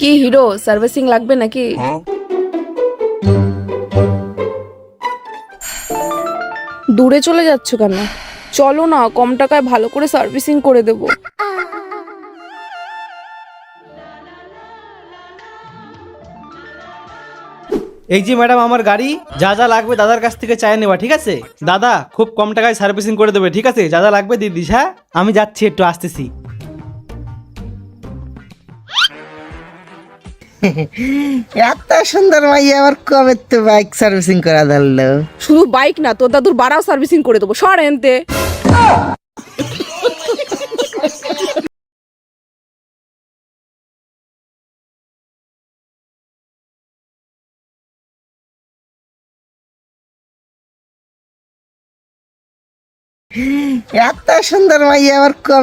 কি hero, servicing লাগবে নাকি? দূরে চলে যাচ্ছ কেন? চলো না, কম টাকায় ভালো করে সার্ভিসিং করে দেবো। এই যে ম্যাডাম আমার গাড়ি, যা যা লাগবে দাদার কাছ থেকে চাই নেবা, ঠিক আছে? দাদা খুব কম টাকায় সার্ভিসিং করে দেবে, ঠিক আছে? যা যা লাগবে দিয়ে দিস। হ্যাঁ, আমি যাচ্ছি, একটু আসতেছি। এত সুন্দর মাইয়া আবার কবে তো বাইক সার্ভিসিং করা ধরলো? শুধু বাইক না, তোর দাদুর বাড়াও সার্ভিসিং করে দেবো, সর এনতে। এত সুন্দর মাইয়া আবার কবে